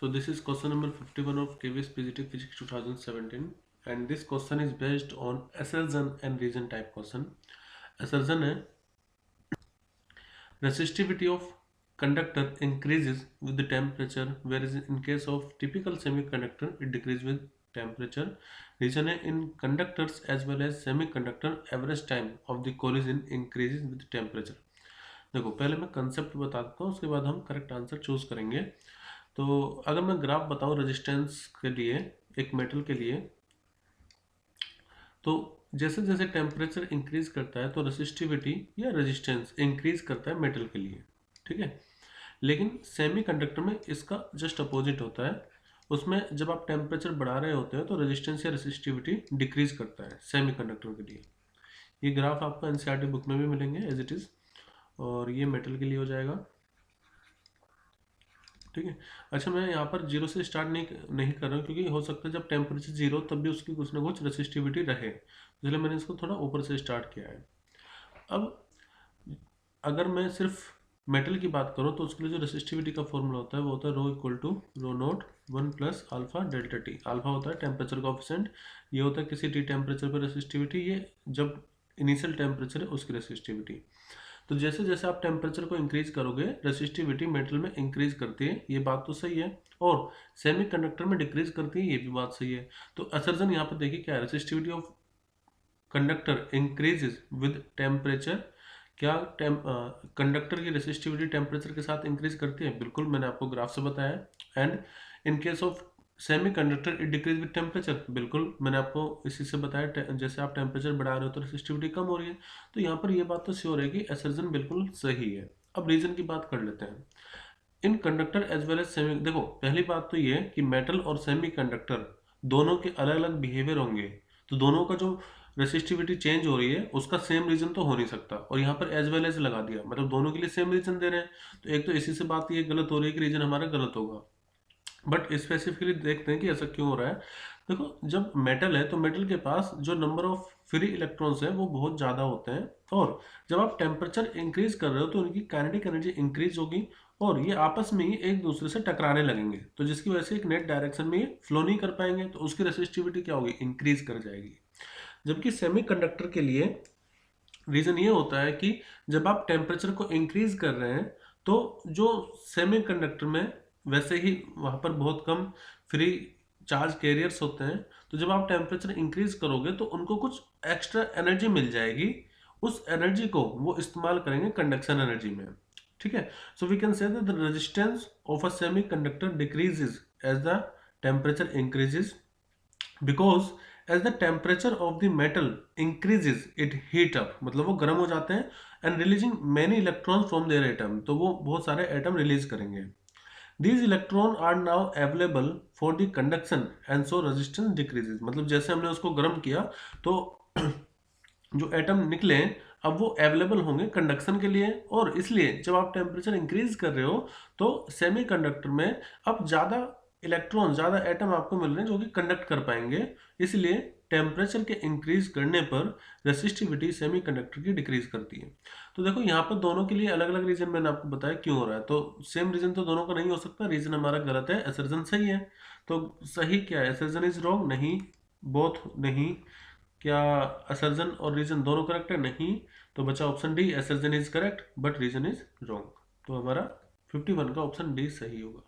So this is question number 51 of KVS PGT Physics 2017, and this question is based on assertion and reason type question. Assertion है resistivity of conductor increases with the temperature, whereas in case of typical semiconductor it decreases with temperature. Reason है in conductors as well as semiconductor average time of the collision increases with temperature. देखो पहले मैं concept बता देता हूँ, उसके बाद हम करेक्ट आंसर चूज करेंगे। तो अगर मैं ग्राफ बताऊं रेजिस्टेंस के लिए, एक मेटल के लिए, तो जैसे जैसे टेम्परेचर इंक्रीज करता है तो रेसिस्टिविटी या रेजिस्टेंस इंक्रीज करता है मेटल के लिए, ठीक है। लेकिन सेमीकंडक्टर में इसका जस्ट अपोजिट होता है। उसमें जब आप टेम्परेचर बढ़ा रहे होते हैं तो रेजिस्टेंस या रेसिस्टिविटी डिक्रीज करता है सेमीकंडक्टर के लिए। ये ग्राफ आपको एनसीईआरटी बुक में भी मिलेंगे एज इट इज, और ये मेटल के लिए हो जाएगा, ठीक है। अच्छा, मैं यहाँ पर जीरो से स्टार्ट नहीं कर रहा हूँ, क्योंकि हो सकता है जब टेम्परेचर जीरो तब भी उसकी कुछ ना कुछ रेसिस्टिविटी रहे, इसलिए मैंने इसको थोड़ा ऊपर से स्टार्ट किया है। अब अगर मैं सिर्फ मेटल की बात करूँ तो उसके लिए जो रेसिस्टिविटी का फॉर्मूला होता है वो होता है rho equal to rho not 1 plus alpha delta T. Alpha होता है टेम्परेचर कोएफिशिएंट, ये होता है किसी टी टेम्परेचर पर रेसिस्टिविटी, ये जब इनिशियल टेम्परेचर है उसकी रेसिस्टिविटी। तो जैसे जैसे आप टेम्परेचर को इंक्रीज करोगे रेसिस्टिविटी मेटल में इंक्रीज करती है, ये बात तो सही है, और सेमीकंडक्टर में डिक्रीज करती है, ये भी बात सही है। तो असर्जन यहाँ पर देखिए क्या है, resistivity of conductor increases with temperature. क्या कंडक्टर की रेसिस्टिविटी टेम्परेचर के साथ इंक्रीज करती है? बिल्कुल, मैंने आपको ग्राफ से बताया। And in case of semiconductor it decrease with temperature, बिल्कुल मैंने आपको इसी से बताया, जैसे आप टेम्परेचर बढ़ा रहे हो तो रेसिस्टिविटी कम हो रही है। तो यहाँ पर ये बात तो श्योर है कि असर्जन बिल्कुल सही है। अब रीजन की बात कर लेते हैं। इन conductor as well as semi, देखो पहली बात तो ये कि मेटल और सेमीकंडक्टर दोनों के अलग अलग बिहेवियर होंगे, तो दोनों का जो रेसिस्टिविटी चेंज हो रही है उसका सेम रीजन तो हो नहीं सकता, और यहाँ पर एज वेल एज लगा दिया, मतलब दोनों के लिए सेम रीजन दे रहे हैं। तो एक तो इसी से बात ये गलत हो रही है कि रीजन हमारा गलत होगा। बट स्पेसिफिकली देखते हैं कि ऐसा क्यों हो रहा है। देखो, जब मेटल है तो मेटल के पास जो नंबर ऑफ फ्री इलेक्ट्रॉन्स है वो बहुत ज़्यादा होते हैं, और जब आप टेम्परेचर इंक्रीज कर रहे हो तो उनकी काइनेटिक एनर्जी इंक्रीज होगी, और ये आपस में ही एक दूसरे से टकराने लगेंगे, तो जिसकी वजह से एक नेट डायरेक्शन में ये फ्लो नहीं कर पाएंगे, तो उसकी रेसिस्टिविटी क्या होगी, इंक्रीज कर जाएगी। जबकि सेमीकंडक्टर के लिए रीजन ये होता है कि जब आप टेम्परेचर को इंक्रीज कर रहे हैं तो जो सेमीकंडक्टर में वैसे ही वहां पर बहुत कम फ्री चार्ज कैरियर्स होते हैं, तो जब आप टेम्परेचर इंक्रीज करोगे तो उनको कुछ एक्स्ट्रा एनर्जी मिल जाएगी, उस एनर्जी को वो इस्तेमाल करेंगे कंडक्शन एनर्जी में, ठीक है। So we can say that the resistance of a semiconductor decreases as the temperature increases, because as the temperature of the metal increases it heat up, मतलब वो गर्म हो जाते हैं, and releasing many electrons from their atom, तो वो बहुत सारे एटम रिलीज करेंगे। These electron are now available for the conduction and so resistance decreases, मतलब जैसे हमने उसको गर्म किया तो जो एटम निकले अब वो अवेलेबल होंगे कंडक्शन के लिए, और इसलिए जब आप टेम्परेचर इंक्रीज कर रहे हो तो सेमीकंडक्टर में अब ज़्यादा इलेक्ट्रॉन, ज़्यादा एटम आपको मिल रहे हैं जो कि कंडक्ट कर पाएंगे, इसलिए टेम्परेचर के इंक्रीज करने पर रेसिस्टिविटी सेमीकंडक्टर की डिक्रीज करती है। तो देखो यहाँ पर दोनों के लिए अलग अलग रीजन मैंने आपको बताया क्यों हो रहा है, तो सेम रीजन तो दोनों का नहीं हो सकता, रीजन हमारा गलत है, असर्जन सही है। तो सही क्या है, असर्जन इज रॉन्ग, नहीं, बोथ नहीं, क्या असर्जन और रीजन दोनों करेक्ट है, नहीं, तो बचा option D, assertion is correct but reason is wrong. तो हमारा 51 का ऑप्शन डी सही होगा।